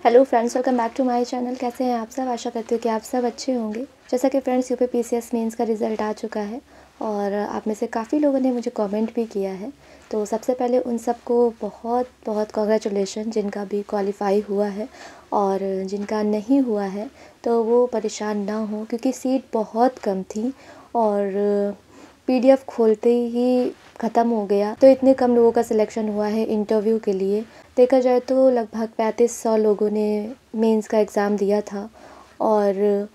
Hello friends, welcome back to my channel. कैसे हैं आप सब? आशा करती हूँ कि आप सब अच्छे होंगे। जैसा कि फ्रेंड्स, यूपीपीसीएस मेंस का रिज़ल्ट आ चुका है और आप में से काफ़ी लोगों ने मुझे कमेंट भी किया है। तो सबसे पहले उन सबको बहुत बहुत कॉन्ग्रेचुलेशन, जिनका भी क्वालिफाई हुआ है। और जिनका नहीं हुआ है तो वो परेशान ना हो, क्योंकि सीट बहुत कम थी और पीडीएफ खोलते ही ख़त्म हो गया। तो इतने कम लोगों का सिलेक्शन हुआ है इंटरव्यू के लिए। देखा जाए तो लगभग 3500 लोगों ने मेंस का एग्ज़ाम दिया था और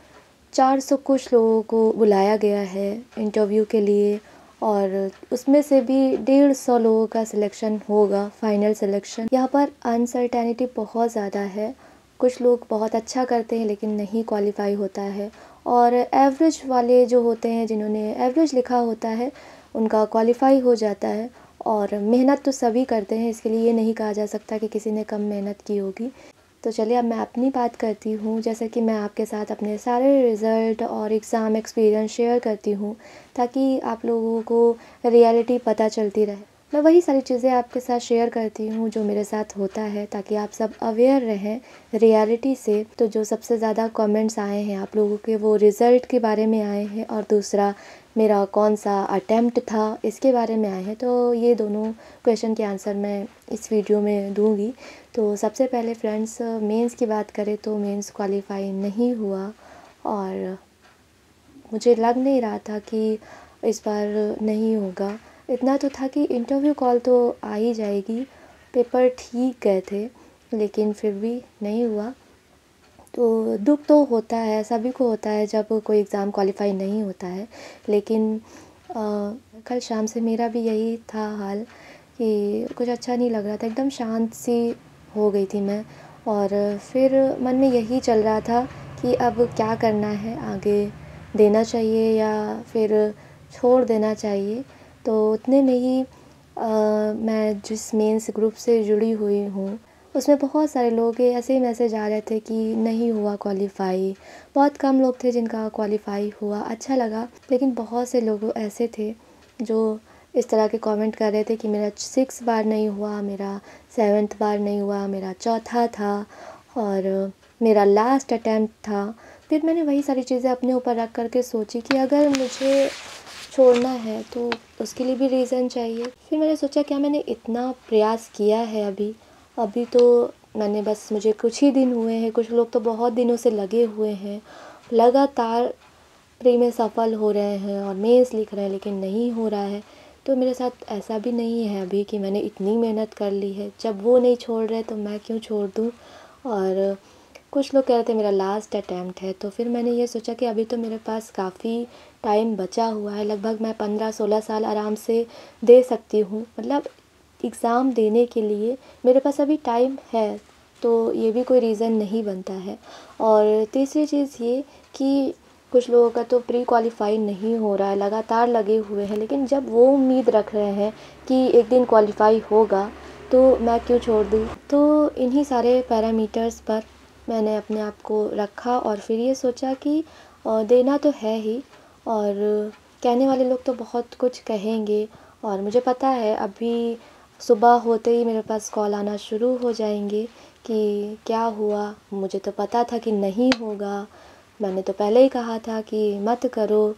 400 कुछ लोगों को बुलाया गया है इंटरव्यू के लिए, और उसमें से भी 150 लोगों का सिलेक्शन होगा, फाइनल सिलेक्शन। यहाँ पर अनसर्टेनिटी बहुत ज़्यादा है। कुछ लोग बहुत अच्छा करते हैं लेकिन नहीं क्वालिफाई होता है, और एवरेज वाले जो होते हैं, जिन्होंने एवरेज लिखा होता है, उनका क्वालिफाई हो जाता है। और मेहनत तो सभी करते हैं, इसके लिए ये नहीं कहा जा सकता कि किसी ने कम मेहनत की होगी। तो चलिए अब मैं अपनी बात करती हूँ। जैसे कि मैं आपके साथ अपने सारे रिज़ल्ट और एग्ज़ाम एक्सपीरियंस शेयर करती हूँ, ताकि आप लोगों को रियलिटी पता चलती रहे। मैं वही सारी चीज़ें आपके साथ शेयर करती हूँ जो मेरे साथ होता है, ताकि आप सब अवेयर रहें रियलिटी से। तो जो सबसे ज़्यादा कमेंट्स आए हैं आप लोगों के, वो रिज़ल्ट के बारे में आए हैं, और दूसरा मेरा कौन सा अटेम्प्ट था इसके बारे में आए हैं। तो ये दोनों क्वेश्चन के आंसर मैं इस वीडियो में दूंगी। तो सबसे पहले फ्रेंड्स, मेंस की बात करें तो मेंस क्वालिफाई नहीं हुआ, और मुझे लग नहीं रहा था कि इस बार नहीं होगा। इतना तो था कि इंटरव्यू कॉल तो आ ही जाएगी, पेपर ठीक गए थे, लेकिन फिर भी नहीं हुआ। तो दुख तो होता है, सभी को होता है जब कोई एग्ज़ाम क्वालिफाई नहीं होता है। लेकिन कल शाम से मेरा भी यही था हाल कि कुछ अच्छा नहीं लग रहा था, एकदम शांत सी हो गई थी मैं। और फिर मन में यही चल रहा था कि अब क्या करना है, आगे देना चाहिए या फिर छोड़ देना चाहिए। तो उतने में ही मैं जिस मेंस ग्रुप से जुड़ी हुई हूँ, उसमें बहुत सारे लोग के ऐसे ही मैसेज आ रहे थे कि नहीं हुआ क्वालिफ़ाई। बहुत कम लोग थे जिनका क्वालिफ़ाई हुआ, अच्छा लगा। लेकिन बहुत से लोग ऐसे थे जो इस तरह के कमेंट कर रहे थे कि मेरा 6 बार नहीं हुआ, मेरा 7th बार नहीं हुआ, मेरा चौथा था और मेरा लास्ट अटैम्प्ट था। फिर मैंने वही सारी चीज़ें अपने ऊपर रख कर के सोची कि अगर मुझे छोड़ना है तो उसके लिए भी रीज़न चाहिए। फिर मैंने सोचा, क्या मैंने इतना प्रयास किया है अभी तो मैंने बस, मुझे कुछ ही दिन हुए हैं, कुछ लोग तो बहुत दिनों से लगे हुए हैं, लगातार प्री में सफल हो रहे हैं और मेंस लिख रहे हैं, लेकिन नहीं हो रहा है। तो मेरे साथ ऐसा भी नहीं है अभी कि मैंने इतनी मेहनत कर ली है, जब वो नहीं छोड़ रहे तो मैं क्यों छोड़ दूँ। और कुछ लोग कह रहे थे मेरा लास्ट अटैम्प्ट है, तो फिर मैंने ये सोचा कि अभी तो मेरे पास काफ़ी टाइम बचा हुआ है, लगभग मैं 15-16 साल आराम से दे सकती हूँ। मतलब एग्ज़ाम देने के लिए मेरे पास अभी टाइम है, तो ये भी कोई रीज़न नहीं बनता है। और तीसरी चीज़ ये कि कुछ लोगों का तो प्री क्वालिफाई नहीं हो रहा है, लगातार लगे हुए हैं, लेकिन जब वो उम्मीद रख रहे हैं कि एक दिन क्वालिफाई होगा तो मैं क्यों छोड़ दूँ। तो इन्हीं सारे पैरामीटर्स पर मैंने अपने आप को रखा और फिर ये सोचा कि देना तो है ही, और कहने वाले लोग तो बहुत कुछ कहेंगे। और मुझे पता है अभी सुबह होते ही मेरे पास कॉल आना शुरू हो जाएंगे कि क्या हुआ, मुझे तो पता था कि नहीं होगा, मैंने तो पहले ही कहा था कि मत करो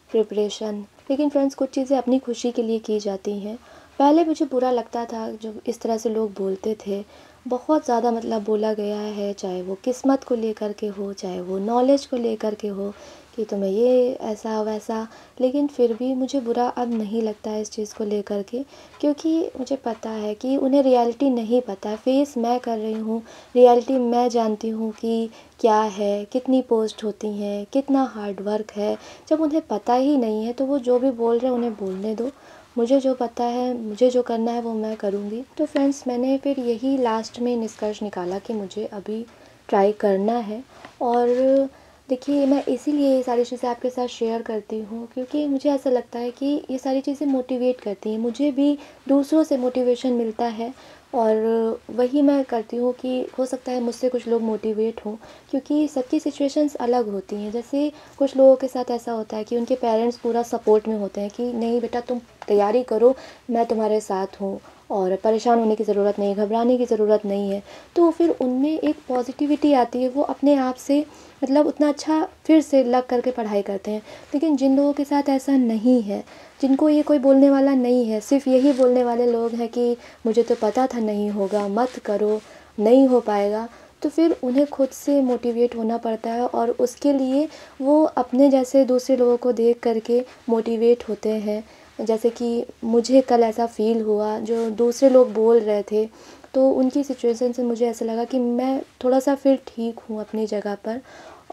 प्रिपरेशन। लेकिन फ्रेंड्स, कुछ चीज़ें अपनी खुशी के लिए की जाती हैं। पहले मुझे बुरा लगता था जो इस तरह से लोग बोलते थे, बहुत ज़्यादा मतलब बोला गया है, चाहे वो किस्मत को लेकर के हो, चाहे वो नॉलेज को लेकर के हो, कि तुम्हें ये ऐसा वैसा। लेकिन फिर भी मुझे बुरा अब नहीं लगता है इस चीज़ को लेकर के, क्योंकि मुझे पता है कि उन्हें रियलिटी नहीं पता है। फेस मैं कर रही हूँ, रियलिटी मैं जानती हूँ कि क्या है, कितनी पोस्ट होती हैं, कितना हार्ड वर्क है। जब उन्हें पता ही नहीं है तो वो जो भी बोल रहे हैं उन्हें बोलने दो। मुझे जो पता है, मुझे जो करना है वो मैं करूँगी। तो फ्रेंड्स, मैंने फिर यही लास्ट में निष्कर्ष निकाला कि मुझे अभी ट्राई करना है। और देखिए, मैं इसीलिए ये सारी चीज़ें आपके साथ शेयर करती हूँ, क्योंकि मुझे ऐसा लगता है कि ये सारी चीज़ें मोटिवेट करती हैं। मुझे भी दूसरों से मोटिवेशन मिलता है, और वही मैं करती हूँ कि हो सकता है मुझसे कुछ लोग मोटिवेट हों, क्योंकि सबकी सिचुएशंस अलग होती हैं। जैसे कुछ लोगों के साथ ऐसा होता है कि उनके पेरेंट्स पूरा सपोर्ट में होते हैं कि नहीं बेटा तुम तैयारी करो, मैं तुम्हारे साथ हूँ, और परेशान होने की ज़रूरत नहीं है, घबराने की ज़रूरत नहीं है। तो फिर उनमें एक पॉज़िटिविटी आती है, वो अपने आप से मतलब उतना अच्छा फिर से लग कर के पढ़ाई करते हैं। लेकिन जिन लोगों के साथ ऐसा नहीं है, जिनको ये कोई बोलने वाला नहीं है, सिर्फ़ यही बोलने वाले लोग हैं कि मुझे तो पता था नहीं होगा, मत करो, नहीं हो पाएगा, तो फिर उन्हें खुद से मोटिवेट होना पड़ता है और उसके लिए वो अपने जैसे दूसरे लोगों को देख कर के मोटिवेट होते हैं। जैसे कि मुझे कल ऐसा फ़ील हुआ, जो दूसरे लोग बोल रहे थे, तो उनकी सिचुएशन से मुझे ऐसा लगा कि मैं थोड़ा-सा फिर ठीक हूँ अपनी जगह पर।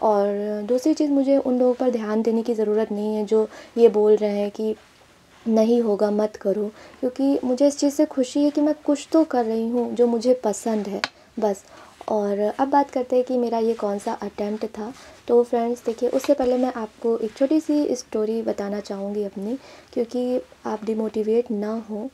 और दूसरी चीज़, मुझे उन लोगों पर ध्यान देने की ज़रूरत नहीं है जो ये बोल रहे हैं कि नहीं होगा, मत करो, क्योंकि मुझे इस चीज़ से खुशी है कि मैं कुछ तो कर रही हूँ जो मुझे पसंद है, बस। और अब बात करते हैं कि मेरा ये कौन-सा अटेम्प्ट था। तो फ्रेंड्स देखिए, उससे पहले मैं आपको एक छोटी-सी स्टोरी बताना चाहूँगी अपनी, क्योंकि आप डिमोटिवेट ना हों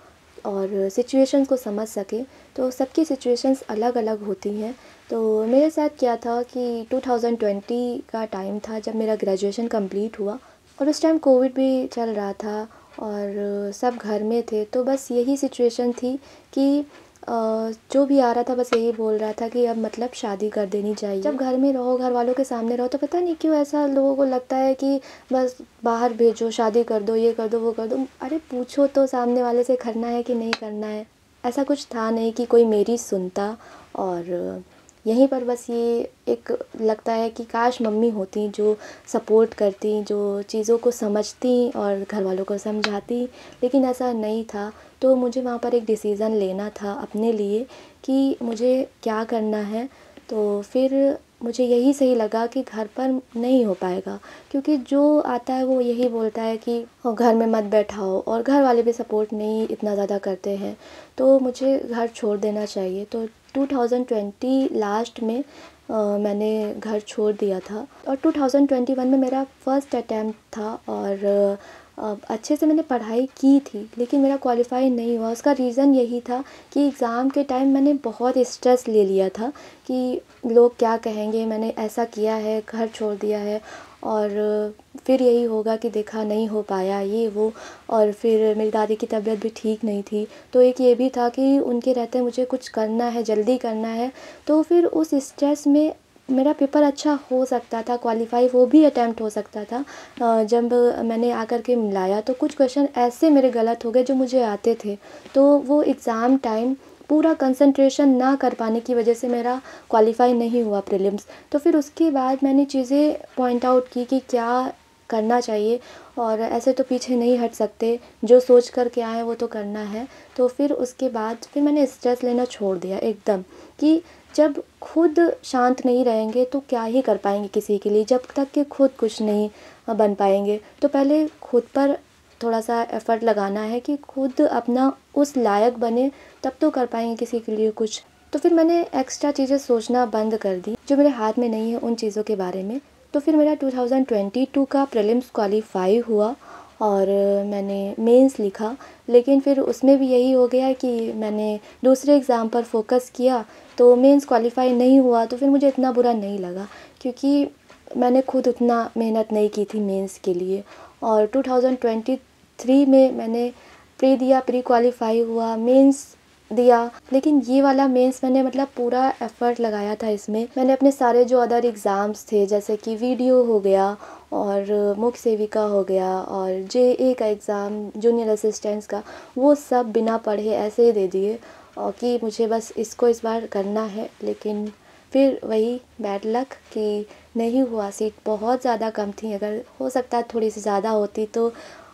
और सिचुएशंस को समझ सकें। तो सबकी सिचुएशंस अलग-अलग होती हैं। तो मेरे साथ क्या था कि 2020 का टाइम था जब मेरा ग्रेजुएशन कंप्लीट हुआ, और उस टाइम कोविड भी चल रहा था और सब घर में थे। तो बस यही सिचुएशन थी कि जो भी आ रहा था बस यही बोल रहा था कि अब मतलब शादी कर देनी चाहिए। जब घर में रहो, घर वालों के सामने रहो, तो पता नहीं क्यों ऐसा लोगों को लगता है कि बस बाहर भेजो, शादी कर दो, ये कर दो, वो कर दो। अरे पूछो तो सामने वाले से करना है कि नहीं करना है। ऐसा कुछ था नहीं कि कोई मेरी सुनता। और यहीं पर बस ये एक लगता है कि काश मम्मी होती जो सपोर्ट करती, जो चीज़ों को समझती और घर वालों को समझाती, लेकिन ऐसा नहीं था। तो मुझे वहाँ पर एक डिसीज़न लेना था अपने लिए कि मुझे क्या करना है। तो फिर मुझे यही सही लगा कि घर पर नहीं हो पाएगा, क्योंकि जो आता है वो यही बोलता है कि घर में मत बैठाओ, और घर वाले भी सपोर्ट नहीं इतना ज़्यादा करते हैं। तो मुझे घर छोड़ देना चाहिए। तो 2020 लास्ट में मैंने घर छोड़ दिया था, और 2021 में मेरा फर्स्ट अटेम्प्ट था। और अच्छे से मैंने पढ़ाई की थी, लेकिन मेरा क्वालिफ़ाई नहीं हुआ। उसका रीज़न यही था कि एग्ज़ाम के टाइम मैंने बहुत स्ट्रेस ले लिया था कि लोग क्या कहेंगे, मैंने ऐसा किया है, घर छोड़ दिया है, और फिर यही होगा कि देखा नहीं हो पाया, ये वो। और फिर मेरी दादी की तबीयत भी ठीक नहीं थी, तो एक ये भी था कि उनके रहते मुझे कुछ करना है, जल्दी करना है। तो फिर उस स्ट्रेस में मेरा पेपर अच्छा हो सकता था, क्वालिफ़ाई वो भी अटेम्प्ट हो सकता था। जब मैंने आकर के मिलाया तो कुछ क्वेश्चन ऐसे मेरे गलत हो गए जो मुझे आते थे। तो वो एग्ज़ाम टाइम पूरा कंसंट्रेशन ना कर पाने की वजह से मेरा क्वालिफ़ाई नहीं हुआ प्रीलिम्स। तो फिर उसके बाद मैंने चीज़ें पॉइंट आउट की कि क्या करना चाहिए, और ऐसे तो पीछे नहीं हट सकते, जो सोच कर के आए वो तो करना है। तो फिर उसके बाद फिर मैंने स्ट्रेस लेना छोड़ दिया एकदम, कि जब खुद शांत नहीं रहेंगे तो क्या ही कर पाएंगे किसी के लिए, जब तक कि खुद कुछ नहीं बन पाएंगे। तो पहले खुद पर थोड़ा सा एफ़र्ट लगाना है कि खुद अपना उस लायक बने, तब तो कर पाएंगे किसी के लिए कुछ। तो फिर मैंने एक्स्ट्रा चीज़ें सोचना बंद कर दी जो मेरे हाथ में नहीं है, उन चीज़ों के बारे में। तो फिर मेरा 2022 का प्रीलिम्स क्वालिफ़ाई हुआ, और मैंने मेंस लिखा। लेकिन फिर उसमें भी यही हो गया कि मैंने दूसरे एग्ज़ाम पर फ़ोकस किया, तो मेंस क्वालिफ़ाई नहीं हुआ। तो फिर मुझे इतना बुरा नहीं लगा, क्योंकि मैंने खुद उतना मेहनत नहीं की थी मेंस के लिए। और 2023 में मैंने प्री दिया, प्री क्वालिफ़ाई हुआ, मेंस दिया। लेकिन ये वाला मेंस मैंने मतलब पूरा एफ़र्ट लगाया था इसमें। मैंने अपने सारे जो अदर एग्ज़ाम्स थे, जैसे कि वीडियो हो गया और मुख्य सेविका हो गया और जेए का एग्ज़ाम, जूनियर असिस्टेंट्स का, वो सब बिना पढ़े ऐसे ही दे दिए, और कि मुझे बस इसको इस बार करना है। लेकिन फिर वही बैड लक कि नहीं हुआ। सीट बहुत ज़्यादा कम थी, अगर हो सकता है थोड़ी सी ज़्यादा होती तो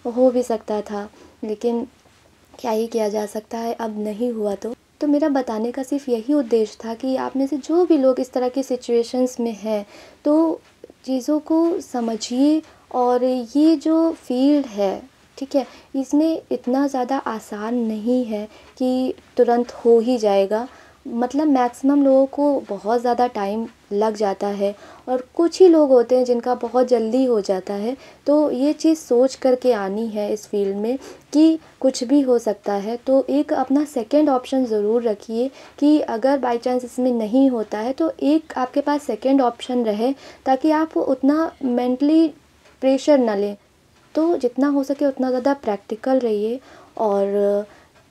हो भी सकता था, लेकिन क्या ही किया जा सकता है, अब नहीं हुआ तो मेरा बताने का सिर्फ यही उद्देश्य था कि आप में से जो भी लोग इस तरह की सिचुएशंस में हैं, तो चीज़ों को समझिए। और ये जो फ़ील्ड है, ठीक है, इसमें इतना ज़्यादा आसान नहीं है कि तुरंत हो ही जाएगा। मतलब मैक्सिमम लोगों को बहुत ज़्यादा टाइम लग जाता है, और कुछ ही लोग होते हैं जिनका बहुत जल्दी हो जाता है। तो ये चीज़ सोच कर के आनी है इस फील्ड में कि कुछ भी हो सकता है। तो एक अपना सेकंड ऑप्शन ज़रूर रखिए कि अगर बाय चांस इसमें नहीं होता है तो एक आपके पास सेकंड ऑप्शन रहे, ताकि आप उतना मेंटली प्रेशर ना लें। तो जितना हो सके उतना ज़्यादा प्रैक्टिकल रहिए, और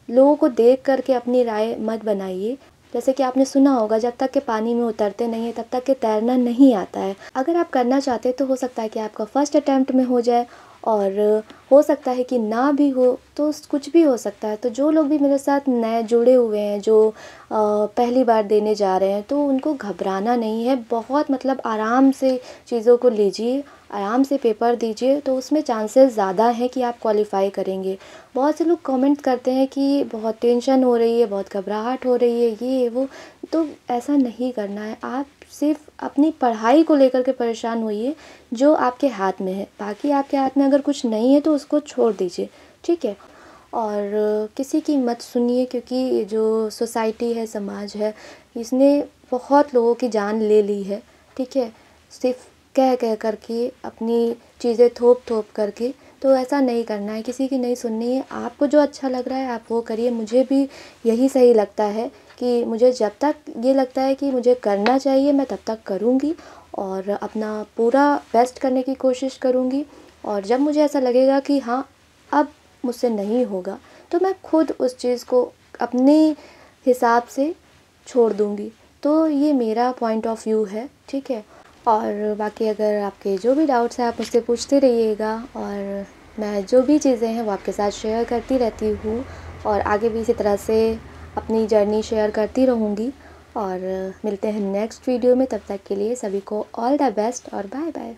लोगों को देख कर के अपनी राय मत बनाइए। जैसे कि आपने सुना होगा, जब तक के पानी में उतरते नहीं हैं तब तक के तैरना नहीं आता है। अगर आप करना चाहते हैं तो हो सकता है कि आपका फर्स्ट अटैम्प्ट में हो जाए, और हो सकता है कि ना भी हो, तो कुछ भी हो सकता है। तो जो लोग भी मेरे साथ नए जुड़े हुए हैं, जो पहली बार देने जा रहे हैं, तो उनको घबराना नहीं है। बहुत मतलब आराम से चीज़ों को लीजिए, आराम से पेपर दीजिए, तो उसमें चांसेस ज़्यादा है कि आप क्वालिफ़ाई करेंगे। बहुत से लोग कमेंट करते हैं कि बहुत टेंशन हो रही है, बहुत घबराहट हो रही है, ये वो। तो ऐसा नहीं करना है। आप सिर्फ अपनी पढ़ाई को लेकर के परेशान होइए, जो आपके हाथ में है। बाकी आपके हाथ में अगर कुछ नहीं है तो उसको छोड़ दीजिए, ठीक है। और किसी की मत सुनिए, क्योंकि जो सोसाइटी है, समाज है, इसने बहुत लोगों की जान ले ली है, ठीक है। सिर्फ कह कह करके, अपनी चीज़ें थोप थोप करके। तो ऐसा नहीं करना है, किसी की नहीं सुननी है। आपको जो अच्छा लग रहा है आप वो करिए। मुझे भी यही सही लगता है कि मुझे जब तक ये लगता है कि मुझे करना चाहिए, मैं तब तक करूँगी और अपना पूरा बेस्ट करने की कोशिश करूँगी। और जब मुझे ऐसा लगेगा कि हाँ, अब मुझसे नहीं होगा, तो मैं खुद उस चीज़ को अपने हिसाब से छोड़ दूँगी। तो ये मेरा पॉइंट ऑफ व्यू है, ठीक है। और बाकी अगर आपके जो भी डाउट्स हैं आप मुझसे पूछते रहिएगा, और मैं जो भी चीज़ें हैं वो आपके साथ शेयर करती रहती हूँ, और आगे भी इसी तरह से अपनी जर्नी शेयर करती रहूँगी। और मिलते हैं नेक्स्ट वीडियो में, तब तक के लिए सभी को ऑल द बेस्ट और बाय बाय।